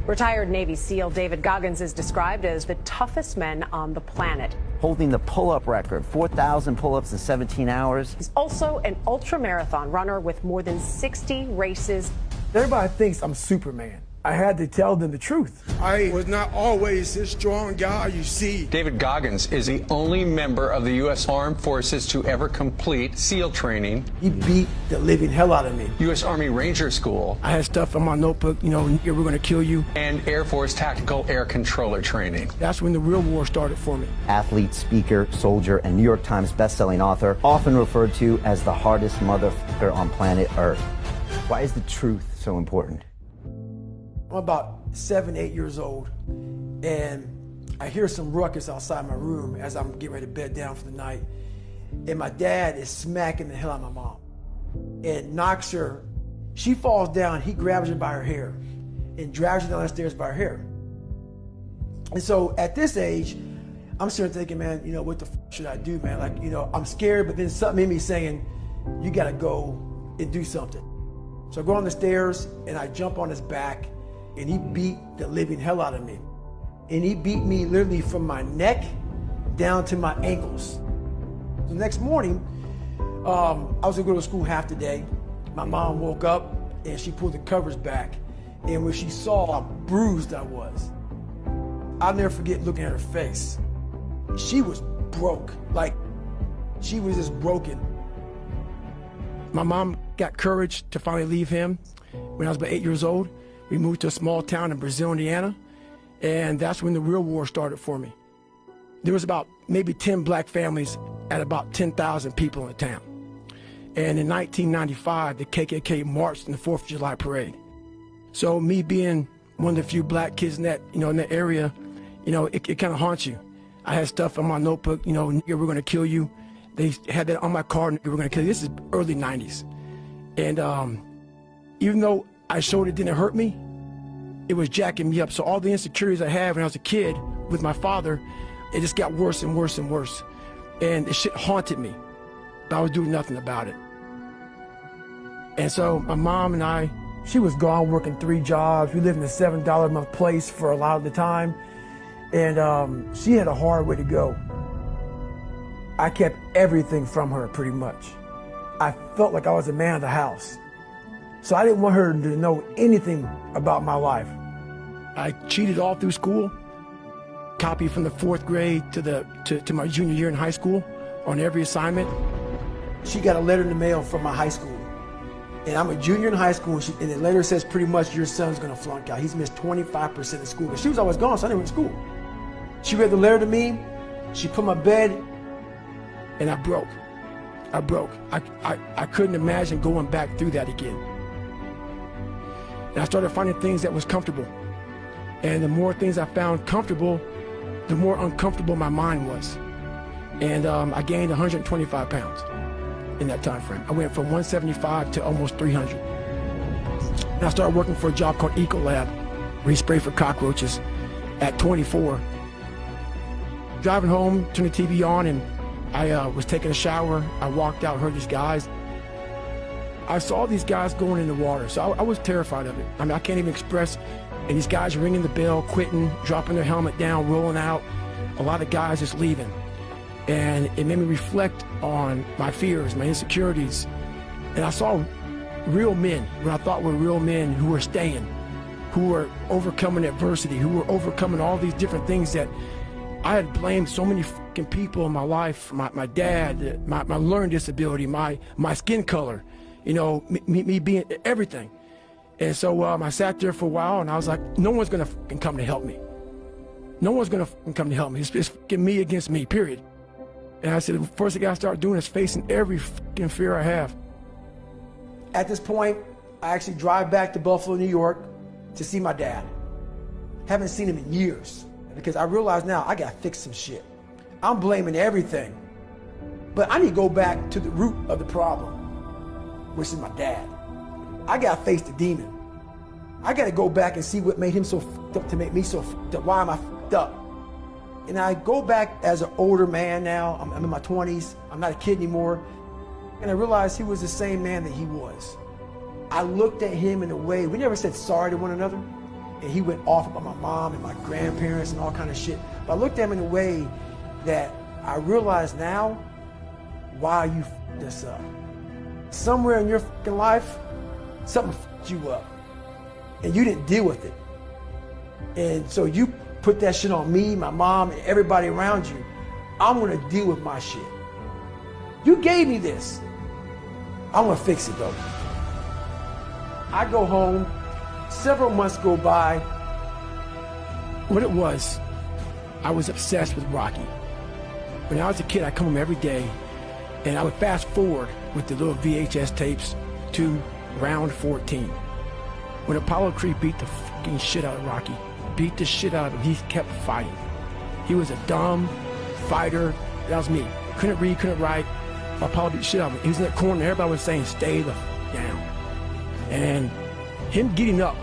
Retired Navy SEAL David Goggins is described as the toughest man on the planet. Holding the pull-up record, 4,000 pull-ups in 17 hours. He's also an ultra-marathon runner with more than 60 races. Everybody thinks I'm Superman. I had to tell them the truth. I was not always this strong guy you see. David Goggins is the only member of the U.S. Armed Forces to ever complete SEAL training. He beat the living hell out of me. U.S. Army Ranger School. I had stuff in my notebook, you know, we're going to kill you. And Air Force Tactical Air Controller training. That's when the real war started for me. Athlete, speaker, soldier, and New York Times best-selling author, often referred to as the hardest motherfucker on planet Earth. Why is the truth so important? I'm about 7, 8 years old, and I hear some ruckus outside my room as I'm getting ready to bed down for the night. And my dad is smacking the hell out of my mom and knocks her. She falls down, he grabs her by her hair and drags her down the stairs by her hair. And so at this age, I'm sitting thinking, man, you know, what the f should I do, man? Like, you know, I'm scared, but then something in me saying, you gotta go and do something. So I go on the stairs and I jump on his back, and he beat the living hell out of me. And he beat me literally from my neck down to my ankles. The next morning, I was gonna go to school half the day. My mom woke up and she pulled the covers back. And when she saw how bruised I was, I'll never forget looking at her face. She was broke, like she was just broken. My mom got courage to finally leave him when I was about 8 years old. We moved to a small town in Brazil, Indiana, and that's when the real war started for me. There was about maybe 10 black families at about 10,000 people in the town. And in 1995, the KKK marched in the 4th of July parade. So me being one of the few black kids in that, in that area, it kind of haunts you. I had stuff on my notebook, we're gonna kill you. They had that on my card, we're gonna kill you. This is early 90s. And even though I showed it didn't hurt me, it was jacking me up. So all the insecurities I had when I was a kid with my father, it just got worse and worse and worse. And the shit haunted me, but I was doing nothing about it. And so my mom and I, she was gone working 3 jobs. We lived in a $7 a month place for a lot of the time. And she had a hard way to go. I kept everything from her pretty much. I felt like I was the man of the house. So I didn't want her to know anything about my life. I cheated all through school, copied from the 4th grade to my junior year in high school on every assignment. She got a letter in the mail from my high school. And I'm a junior in high school, and the letter says pretty much your son's gonna flunk out. He's missed 25% of school. But she was always gone, so I didn't went to school. She read the letter to me, she put my bed, and I broke. I couldn't imagine going back through that again. And I started finding things that was comfortable. And the more things I found comfortable, the more uncomfortable my mind was. And I gained 125 pounds in that time frame. I went from 175 to almost 300. And I started working for a job called Ecolab, where you spray for cockroaches at 24. Driving home, turned the TV on, and I was taking a shower. I walked out, heard these guys. I saw these guys going in the water, so I was terrified of it. I mean, I can't even express. And these guys ringing the bell, quitting, dropping their helmet down, rolling out. A lot of guys just leaving. And it made me reflect on my fears, my insecurities. And I saw real men, what I thought were real men who were staying, who were overcoming adversity, who were overcoming all these different things that I had blamed so many fucking people in my life, my dad, my learning disability, my skin color, me being everything. And so I sat there for a while and I was like, no one's gonna fucking come to help me. No one's gonna fucking come to help me. It's fucking me against me, period. And I said, the first thing I gotta start doing is facing every fucking fear I have. At this point, I actually drive back to Buffalo, New York to see my dad. Haven't seen him in years because I realize now I gotta fix some shit. I'm blaming everything, but I need to go back to the root of the problem, which is my dad. I gotta face the demon. I gotta go back and see what made him so fucked up to make me so fucked up. Why am I fucked up? And I go back as an older man now. I'm in my 20s. I'm not a kid anymore. And I realized he was the same man that he was. I looked at him in a way, we never said sorry to one another. And he went off about my mom and my grandparents and all kind of shit. But I looked at him in a way that I realize now why you f***ed this up. Somewhere in your fucking life, something f***ed you up. And you didn't deal with it. And so you put that shit on me, my mom, and everybody around you. I'm gonna deal with my shit. You gave me this. I'm gonna fix it though. I go home, several months go by. What it was, I was obsessed with Rocky. When I was a kid, I'd come home every day and I would fast forward with the little VHS tapes to round 14. When Apollo Creed beat the fucking shit out of Rocky, beat the shit out of him, he kept fighting. He was a dumb fighter. That was me. Couldn't read, couldn't write. Apollo beat the shit out of him. He was in that corner and everybody was saying, stay the f down. And him getting up,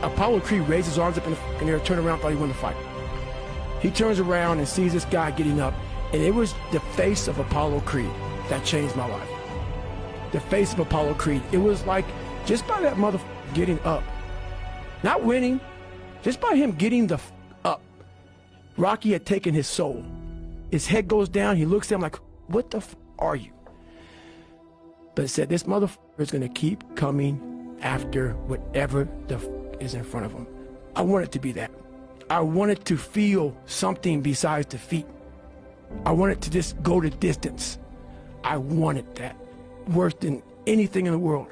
Apollo Creed raised his arms up in the fucking air, turned around, thought he won the fight. He turns around and sees this guy getting up, and it was the face of Apollo Creed that changed my life. The face of Apollo Creed. It was like, just by that motherfucker getting up, not winning, just by him getting the f up, Rocky had taken his soul. His head goes down, he looks at him like, what the f are you? But it said, this motherfucker is gonna keep coming after whatever the f is in front of him. I want it to be that. I wanted to feel something besides defeat. I wanted to just go the distance. I wanted that worse than anything in the world.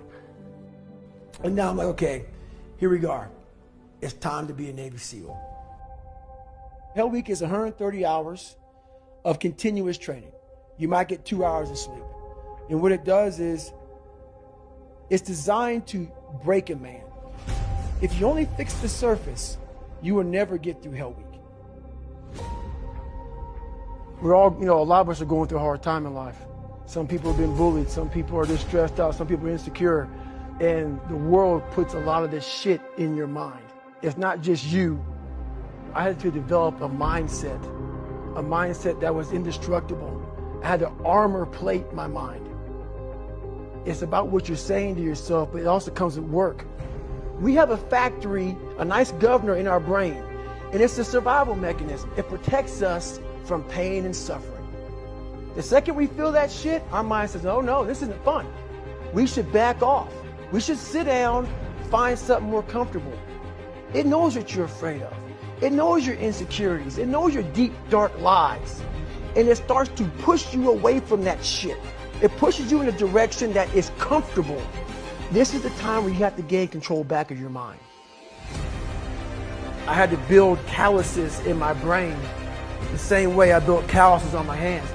And now I'm like, okay, here we go. It's time to be a Navy SEAL. Hell Week is 130 hours of continuous training. You might get 2 hours of sleep. And what it does is, it's designed to break a man. If you only fix the surface, you will never get through Hell Week. We're all, a lot of us are going through a hard time in life. Some people have been bullied, some people are just stressed out, some people are insecure. And the world puts a lot of this shit in your mind. It's not just you. I had to develop a mindset that was indestructible. I had to armor plate my mind. It's about what you're saying to yourself, but it also comes with work. We have a factory, a nice governor in our brain, and it's a survival mechanism. It protects us from pain and suffering. The second we feel that shit, our mind says, oh no, this isn't fun. We should back off. We should sit down, find something more comfortable. It knows what you're afraid of. It knows your insecurities. It knows your deep, dark lies. And it starts to push you away from that shit. It pushes you in a direction that is comfortable. This is the time where you have to gain control back of your mind. I had to build calluses in my brain the same way I built calluses on my hands.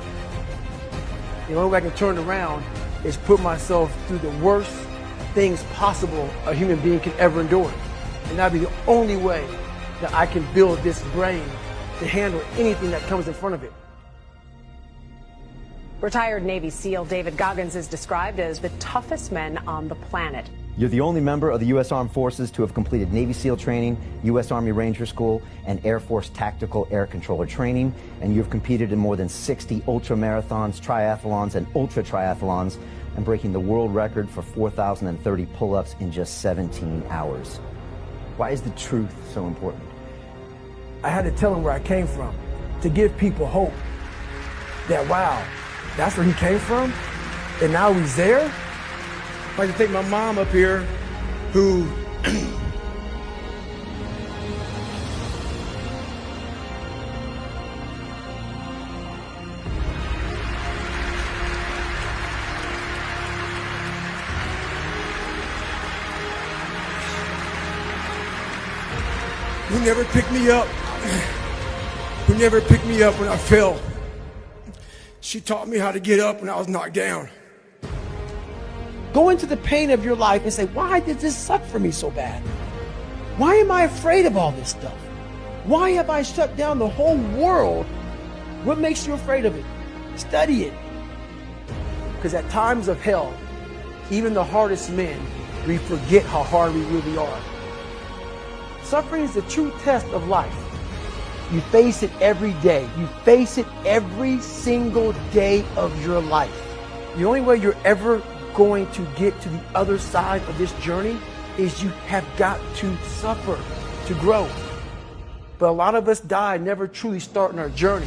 The only way I can turn around is put myself through the worst things possible a human being can ever endure. And that'd be the only way that I can build this brain to handle anything that comes in front of it. Retired Navy SEAL David Goggins is described as the toughest men on the planet. You're the only member of the U.S. Armed Forces to have completed Navy SEAL training, U.S. Army Ranger School, and Air Force Tactical Air Controller training, and you've competed in more than 60 ultra-marathons, triathlons, and ultra-triathlons, and breaking the world record for 4,030 pull-ups in just 17 hours. Why is the truth so important? I had to tell him where I came from, to give people hope that, wow, that's where he came from, and now he's there. I'd like to take my mom up here, who who never picked me up, when I fell. She taught me how to get up when I was knocked down. Go into the pain of your life and say, why did this suck for me so bad? Why am I afraid of all this stuff? Why have I shut down the whole world? What makes you afraid of it? Study it. Because at times of hell, even the hardest men, we forget how hard we really are. Suffering is the true test of life. You face it every day. You face it every single day of your life. The only way you're ever going to get to the other side of this journey is you have got to suffer to grow. But a lot of us die never truly starting our journey.